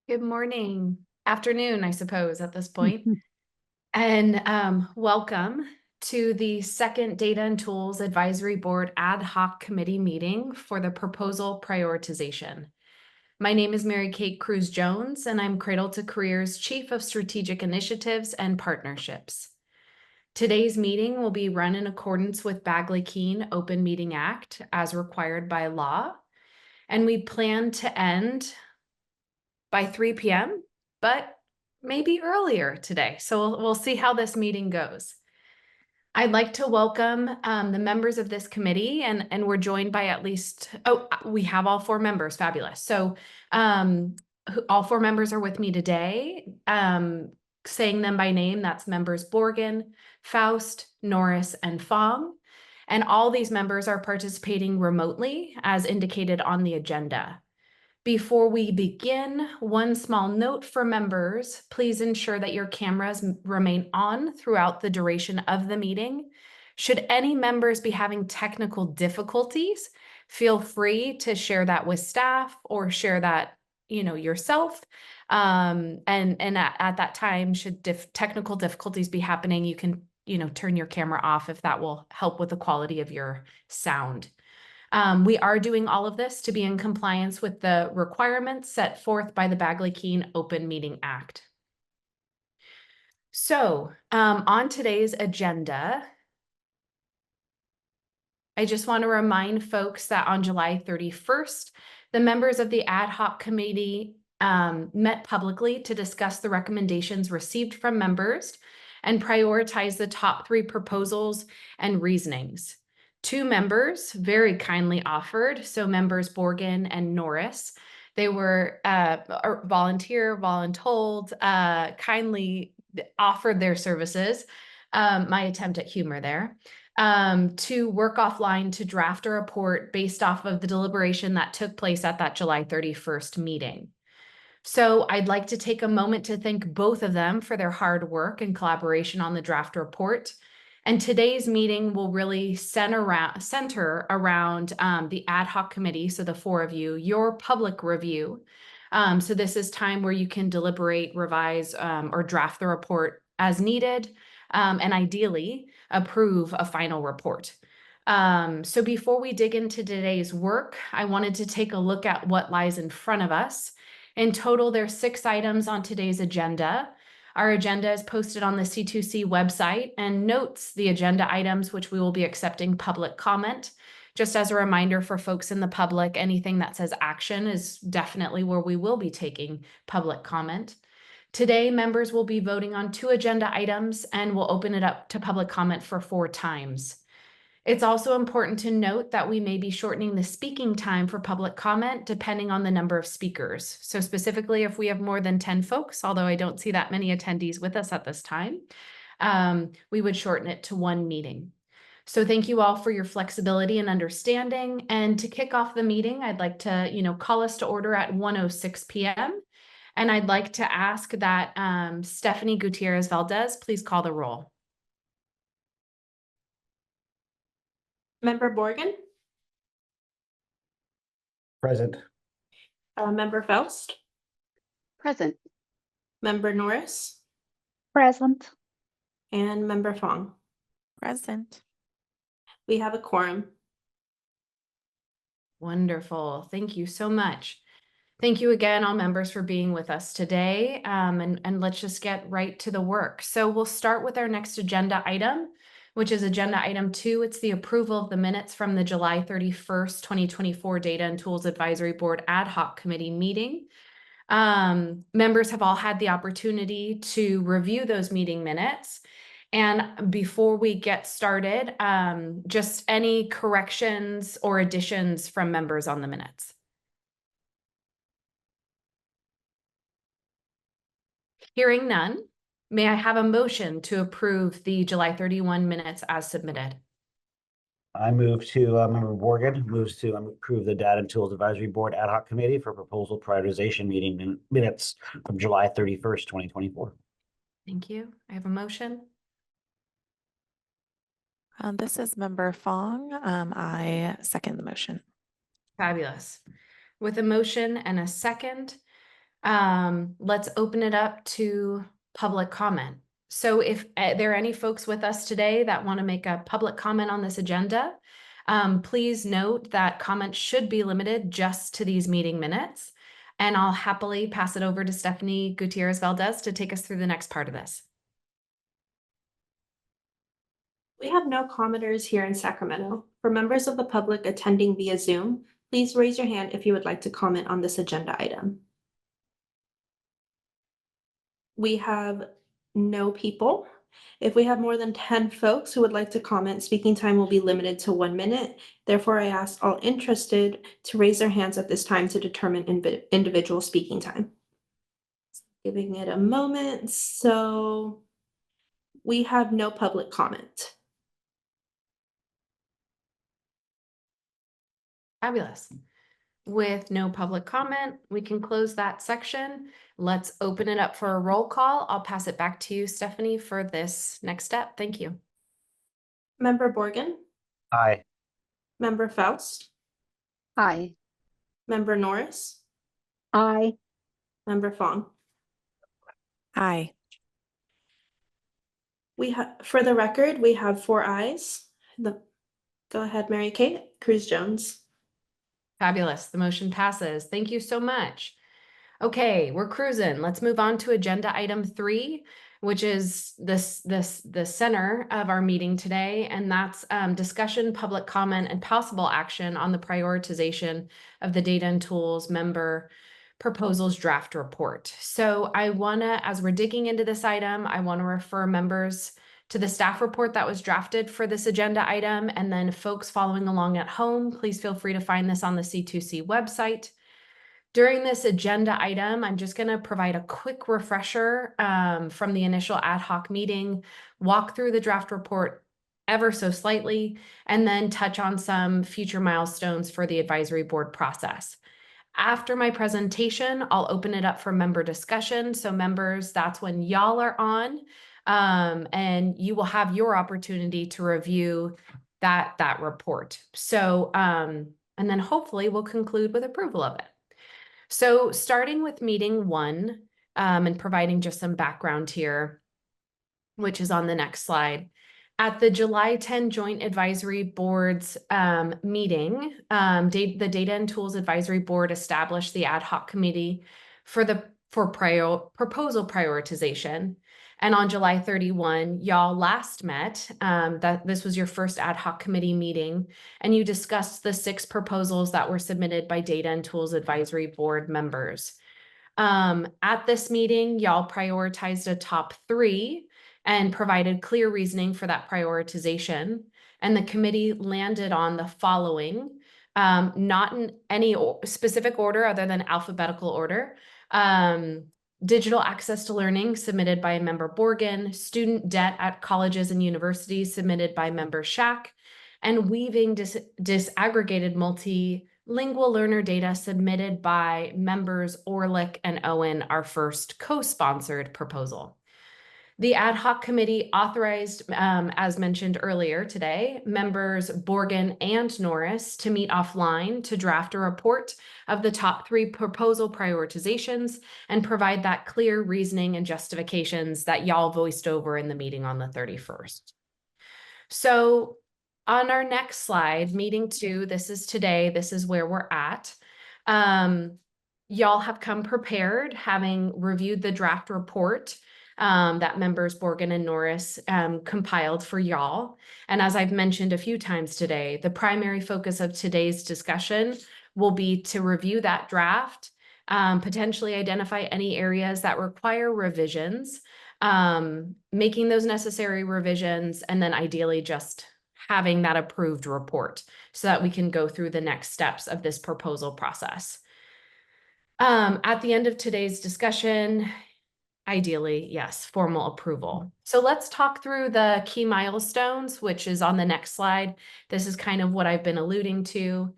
Good morning, afternoon, I suppose, at this point. And welcome to the second Data and Tools Advisory Board Ad Hoc Committee meeting for the proposal prioritization. My name is Mary Kate Cruz-Jones, and I'm Cradle-to-Career's Chief of Strategic Initiatives and Partnerships. Today's meeting will be run in accordance with Bagley-Keene Open Meeting Act as required by law, and we plan to end by 3 p.m., but maybe earlier today. So we'll see how this meeting goes. I'd like to welcome the members of this committee, and we're joined by at least, we have all four members, fabulous. So all four members are with me today. Saying them by name, that's members Borgen, Faust, Norris, and Fong. And all these members are participating remotely as indicated on the agenda. Before we begin, one small note for members, please ensure that your cameras remain on throughout the duration of the meeting. Should any members be having technical difficulties, feel free to share that with staff or share that, yourself. And at that time, should technical difficulties be happening, you can, turn your camera off if that will help with the quality of your sound. We are doing all of this to be in compliance with the requirements set forth by the Bagley-Keene Open Meeting Act. So on today's agenda, I just want to remind folks that on July 31st, the members of the ad hoc committee met publicly to discuss the recommendations received from members and prioritize the top 3 proposals and reasonings. 2 members very kindly offered, so members Borgen and Norris. They were voluntold, kindly offered their services. My attempt at humor there. To work offline to draft a report based off of the deliberation that took place at that July 31st meeting. So I'd like to take a moment to thank both of them for their hard work and collaboration on the draft report. And today's meeting will really center around the ad hoc committee, so the 4 of you, your public review. So this is time where you can deliberate, revise, or draft the report as needed, and ideally approve a final report. So before we dig into today's work, I wanted to take a look at what lies in front of us. In total, there's 6 items on today's agenda. Our agenda is posted on the C2C website and notes the agenda items, which we will be accepting public comment. Just as a reminder for folks in the public, anything that says action is definitely where we will be taking public comment. Today, members will be voting on 2 agenda items and we'll open it up to public comment for 4 times. It's also important to note that we may be shortening the speaking time for public comment depending on the number of speakers. So specifically, if we have more than 10 folks, although I don't see that many attendees with us at this time, we would shorten it to 1 meeting. So thank you all for your flexibility and understanding. And to kick off the meeting, I'd like to, call us to order at 1:06 p.m. And I'd like to ask that Stephanie Gutierrez Valdez, please call the roll. Member Borgen? Present. Member Faust? Present. Member Norris? Present. And Member Fong? Present. We have a quorum. Wonderful. Thank you so much. Thank you again, all members, for being with us today. And let's just get right to the work. So we'll start with our next agenda item, which is agenda item 2. It's the approval of the minutes from the July 31st, 2024 Data and Tools Advisory Board Ad Hoc Committee meeting. Members have all had the opportunity to review those meeting minutes. And before we get started, just any corrections or additions from members on the minutes? Hearing none, may I have a motion to approve the July 31 minutes as submitted? I move to Member Borgen moves to approve the Data and Tools Advisory Board Ad Hoc Committee for proposal prioritization meeting minutes from July 31st, 2024. Thank you. I have a motion. This is Member Fong. I second the motion. Fabulous. With a motion and a second, let's open it up to public comment. So if there are any folks with us today that want to make a public comment on this agenda, please note that comments should be limited just to these meeting minutes. And I'll happily pass it over to Stephanie Gutierrez Valdez to take us through the next part of this. We have no commenters here in Sacramento. For members of the public attending via Zoom, please raise your hand if you would like to comment on this agenda item. We have no people. If we have more than 10 folks who would like to comment, speaking time will be limited to 1 minute. Therefore, I ask all interested to raise their hands at this time to determine individual speaking time. Giving it a moment. So we have no public comment. Fabulous. With no public comment, we can close that section. Let's open it up for a roll call. I'll pass it back to you, Stephanie, for this next step. Thank you. Member Borgen, Aye. Member Faust, Aye. Member Norris, Aye. Member Fong. Aye. We have, for the record, we have 4 ayes. Go ahead, Mary Kate Cruz Jones. Fabulous. The motion passes. Thank you so much. Okay, we're cruising. Let's move on to agenda item 3, which is the center of our meeting today, and that's discussion, public comment, and possible action on the prioritization of the data and tools member proposals draft report. So I wanna, as we're digging into this item, I wanna refer members to the staff report that was drafted for this agenda item, and then folks following along at home, please feel free to find this on the C2C website. During this agenda item, I'm just going to provide a quick refresher from the initial ad hoc meeting, walk through the draft report ever so slightly, and then touch on some future milestones for the advisory board process. After my presentation, I'll open it up for member discussion. So members, that's when y'all are on, and you will have your opportunity to review that report. So, and then hopefully we'll conclude with approval of it. So starting with meeting 1, and providing just some background here, which is on the next slide. At the July 10 Joint Advisory Board's meeting, the Data and Tools Advisory Board established the ad hoc committee for proposal prioritization. And on July 31, y'all last met, that this was your first ad hoc committee meeting, and you discussed the 6 proposals that were submitted by Data and Tools Advisory Board members. At this meeting, y'all prioritized a top 3 and provided clear reasoning for that prioritization. And the committee landed on the following, not in any specific order other than alphabetical order. Digital access to learning submitted by member Borgen, student debt at colleges and universities submitted by member Shack, and weaving disaggregated multilingual learner data submitted by members Orlick and Owen, our first co-sponsored proposal. The ad hoc committee authorized, as mentioned earlier today, members Borgen and Norris to meet offline to draft a report of the top 3 proposal prioritizations and provide that clear reasoning and justifications that y'all voiced over in the meeting on the 31st. So on our next slide, meeting 2, this is today, this is where we're at. Y'all have come prepared, having reviewed the draft report that members Borgen and Norris compiled for y'all. And as I've mentioned a few times today, the primary focus of today's discussion will be to review that draft, potentially identify any areas that require revisions, making those necessary revisions, and then ideally just having that approved report so that we can go through the next steps of this proposal process. At the end of today's discussion, ideally, yes, formal approval. So let's talk through the key milestones, which is on the next slide. This is kind of what I've been alluding to.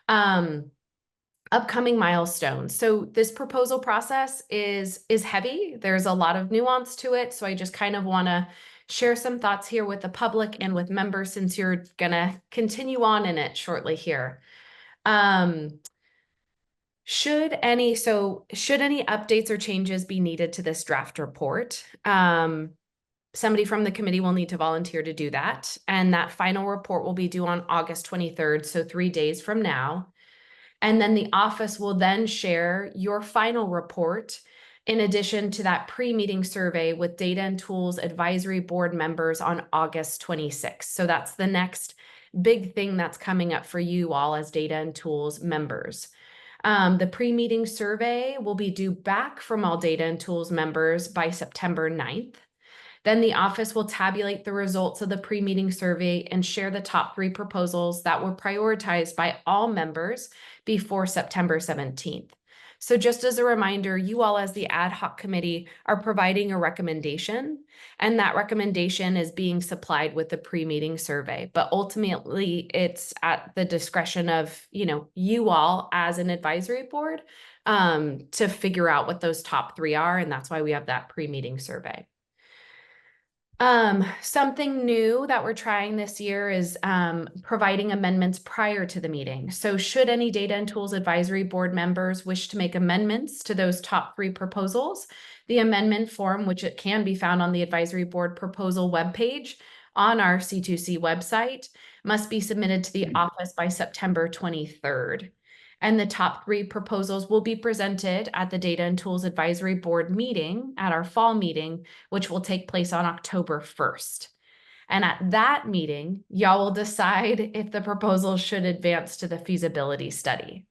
Upcoming milestones. So this proposal process is heavy. There's a lot of nuance to it. So I just kind of want to share some thoughts here with the public and with members since you're going to continue on in it shortly here. Should any updates or changes be needed to this draft report, somebody from the committee will need to volunteer to do that. And that final report will be due on August 23rd, so 3 days from now. And then the office will then share your final report in addition to that pre-meeting survey with Data and Tools Advisory Board members on August 26th. So that's the next big thing that's coming up for you all as Data and Tools members. The pre-meeting survey will be due back from all Data and Tools members by September 9th. Then the office will tabulate the results of the pre-meeting survey and share the top 3 proposals that were prioritized by all members before September 17th. So just as a reminder, you all as the ad hoc committee are providing a recommendation, and that recommendation is being supplied with the pre-meeting survey. But ultimately, it's at the discretion of, you all as an advisory board to figure out what those top 3 are, and that's why we have that pre-meeting survey. Something new that we're trying this year is providing amendments prior to the meeting. So should any Data and Tools Advisory Board members wish to make amendments to those top 3 proposals, the amendment form, which it can be found on the Advisory Board proposal webpage on our C2C website, must be submitted to the office by September 23rd. And the top 3 proposals will be presented at the Data and Tools Advisory Board meeting at our fall meeting, which will take place on October 1st. And at that meeting, y'all will decide if the proposal should advance to the feasibility study.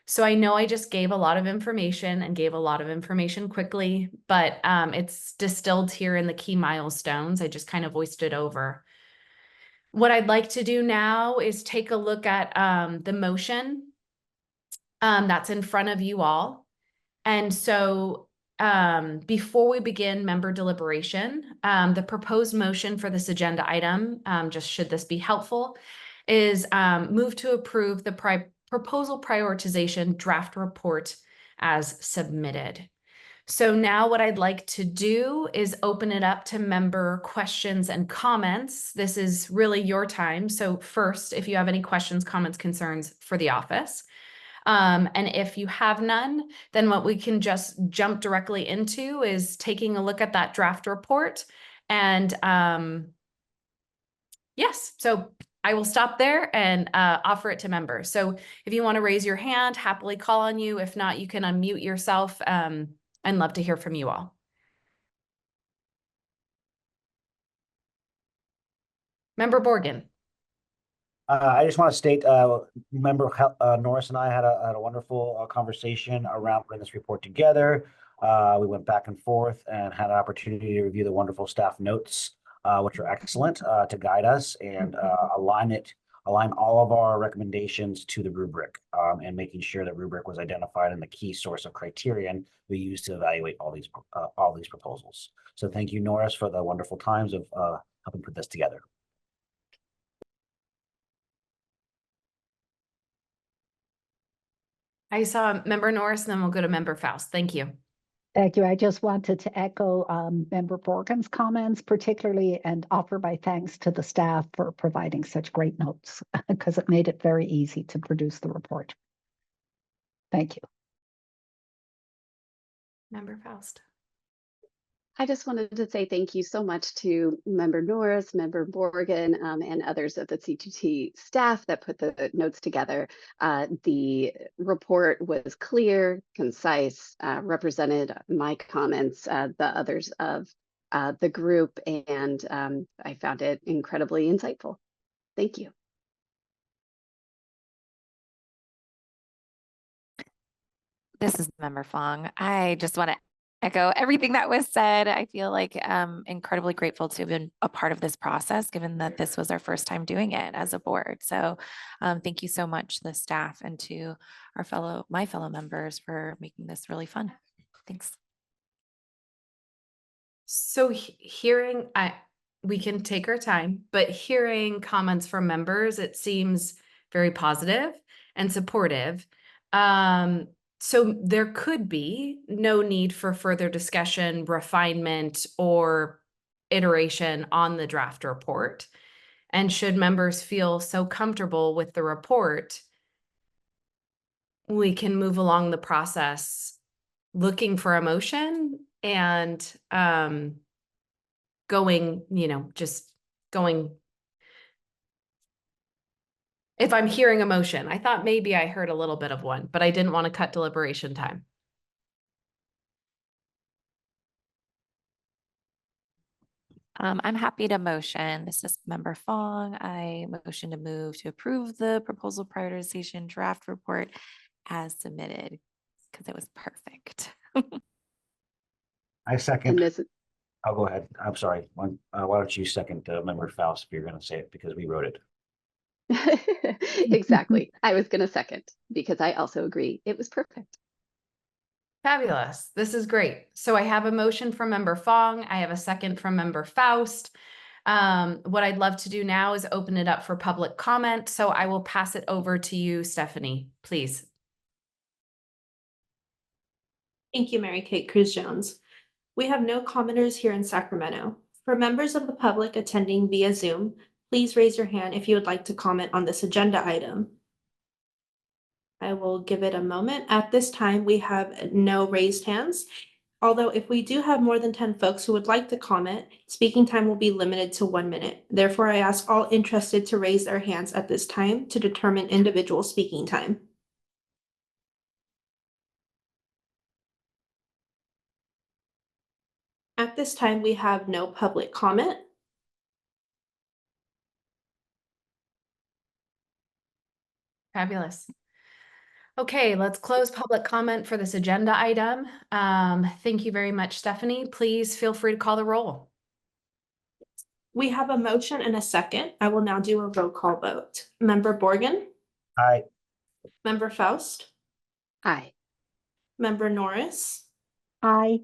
So I know I just gave a lot of information and gave a lot of information quickly, but it's distilled here in the key milestones. I just kind of voiced it over. What I'd like to do now is take a look at the motion that's in front of you all. And so before we begin member deliberation, the proposed motion for this agenda item, just should this be helpful, is move to approve the proposal prioritization draft report as submitted. So now what I'd like to do is open it up to member questions and comments. This is really your time. So first, if you have any questions, comments, concerns for the office. And if you have none, then what we can just jump directly into is taking a look at that draft report. And yes, so I will stop there and offer it to members. So if you want to raise your hand, happily call on you. If not, you can unmute yourself. I'd love to hear from you all. Member Borgen. I just want to state, Member Norris and I had a wonderful conversation around putting this report together. We went back and forth and had an opportunity to review the wonderful staff notes, which are excellent to guide us and align all of our recommendations to the rubric, and making sure that rubric was identified in the key source of criterion we use to evaluate all these proposals. So thank you, Norris, for the wonderful times of helping put this together. I saw Member Norris, and then we'll go to Member Faust. Thank you. Thank you. I just wanted to echo Member Borgen's comments, particularly, and offer my thanks to the staff for providing such great notes because it made it very easy to produce the report. Thank you. Member Faust. I just wanted to say thank you so much to Member Norris, Member Borgen, and others of the C2T staff that put the notes together. The report was clear, concise, represented my comments, the others of the group, and I found it incredibly insightful. Thank you. This is Member Fong. I just want to echo everything that was said. I feel like incredibly grateful to have been a part of this process, given that this was our first time doing it as a board. So thank you so much to the staff and to my fellow members for making this really fun. Thanks. So we can take our time, but hearing comments from members, it seems very positive and supportive. So there could be no need for further discussion, refinement, or iteration on the draft report. And should members feel so comfortable with the report, we can move along the process looking for a motion and going, just going. If I'm hearing a motion, I thought maybe I heard a little bit of one, but I didn't want to cut deliberation time. I'm happy to motion. This is Member Fong. I motion to move to approve the proposal prioritization draft report as submitted because it was perfect. I And second. this, I'll go ahead. I'm sorry. Why don't you second, Member Faust, if you're going to say it because we wrote it. exactly. I was going to second because I also agree it was perfect. Fabulous. This is great. So I have a motion from Member Fong. I have a second from Member Faust. What I'd love to do now is open it up for public comment. So I will pass it over to you, Stephanie, please. Thank you, Mary Kate Cruz Jones. We have no commenters here in Sacramento. For members of the public attending via Zoom, please raise your hand if you would like to comment on this agenda item. I will give it a moment. At this time, we have no raised hands. Although if we do have more than 10 folks who would like to comment, speaking time will be limited to 1 minute. Therefore, I ask all interested to raise their hands at this time to determine individual speaking time. At this time, we have no public comment. Fabulous. Okay, let's close public comment for this agenda item. Thank you very much, Stephanie. Please feel free to call the roll. We have a motion and a second. I will now do a roll call vote. Member Borgen, Aye. Member Faust, Aye. Member Norris, Aye.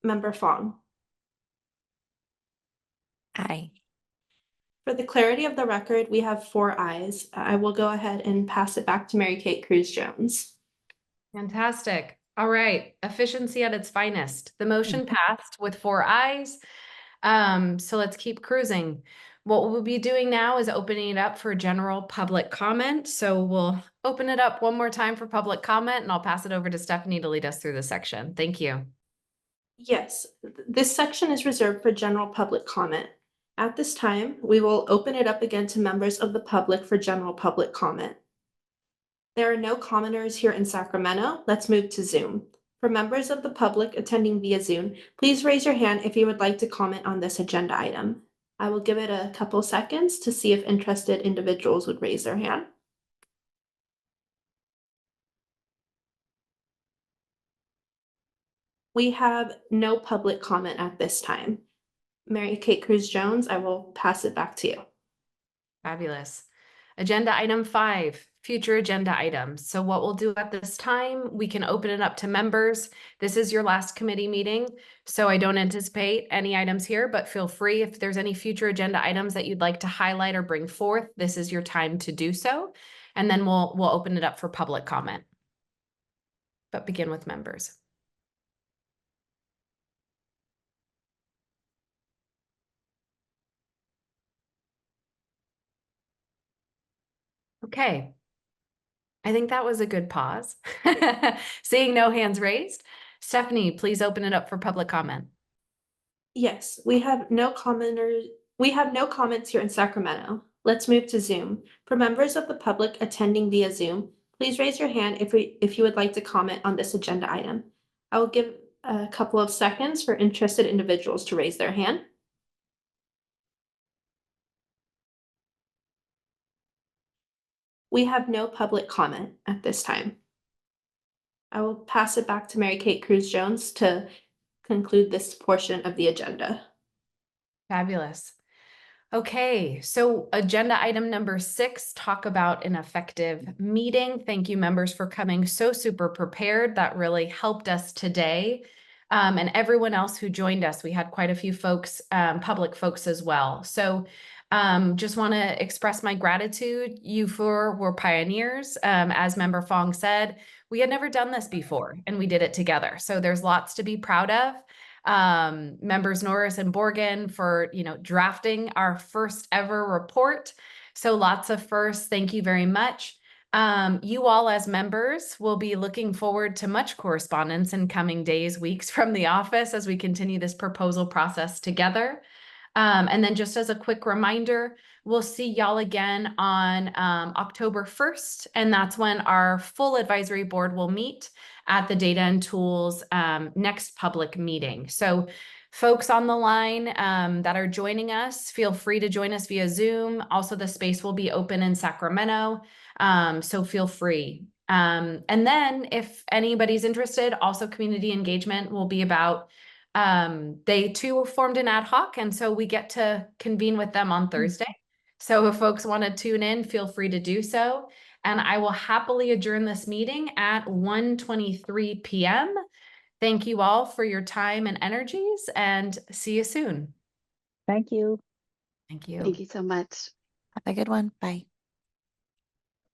Member Fong. Aye. For the clarity of the record, we have 4 ayes. I will go ahead and pass it back to Mary Kate Cruz Jones. Fantastic. All right, efficiency at its finest. The motion passed with 4 ayes. So let's keep cruising. What we'll be doing now is opening it up for general public comment. So we'll open it up one more time for public comment, and I'll pass it over to Stephanie to lead us through the section. Thank you. Yes, this section is reserved for general public comment. At this time, we will open it up again to members of the public for general public comment. There are no commenters here in Sacramento. Let's move to Zoom. For members of the public attending via Zoom, please raise your hand if you would like to comment on this agenda item. I will give it a couple seconds to see if interested individuals would raise their hand. We have no public comment at this time. Mary Kate Cruz Jones, I will pass it back to you. Fabulous. Agenda item 5, future agenda items. So what we'll do at this time, we can open it up to members. This is your last committee meeting, so I don't anticipate any items here, but feel free if there's any future agenda items that you'd like to highlight or bring forth, this is your time to do so. And then we'll open it up for public comment. But begin with members. Okay. I think that was a good pause. Seeing no hands raised. Stephanie, please open it up for public comment. Yes, we have no commenters. We have no comments here in Sacramento. Let's move to Zoom. For members of the public attending via Zoom, please raise your hand if you would like to comment on this agenda item. I will give a couple of seconds for interested individuals to raise their hand. We have no public comment at this time. I will pass it back to Mary Kate Cruz Jones to conclude this portion of the agenda. Fabulous. Okay, so agenda item number 6, talk about an effective meeting. Thank you, members, for coming so super prepared. That really helped us today. And everyone else who joined us, we had quite a few folks, public folks as well. So just want to express my gratitude. You four were pioneers. As Member Fong said, we had never done this before and we did it together. So there's lots to be proud of. Members Norris and Borgen for, drafting our first ever report. So lots of firsts. Thank you very much. You all as members will be looking forward to much correspondence in coming days, weeks from the office as we continue this proposal process together. And then just as a quick reminder, we'll see y'all again on October 1st, and that's when our full advisory board will meet at the Data and Tools next public meeting. So folks on the line that are joining us, feel free to join us via Zoom. Also, the space will be open in Sacramento, so feel free. And then if anybody's interested, also community engagement will be about they too formed an ad hoc, and so we get to convene with them on Thursday. So if folks want to tune in, feel free to do so. And I will happily adjourn this meeting at 1:23 p.m. Thank you all for your time and energies, and see you soon. Thank you. Thank you. Thank you so much. Have a good one. Bye.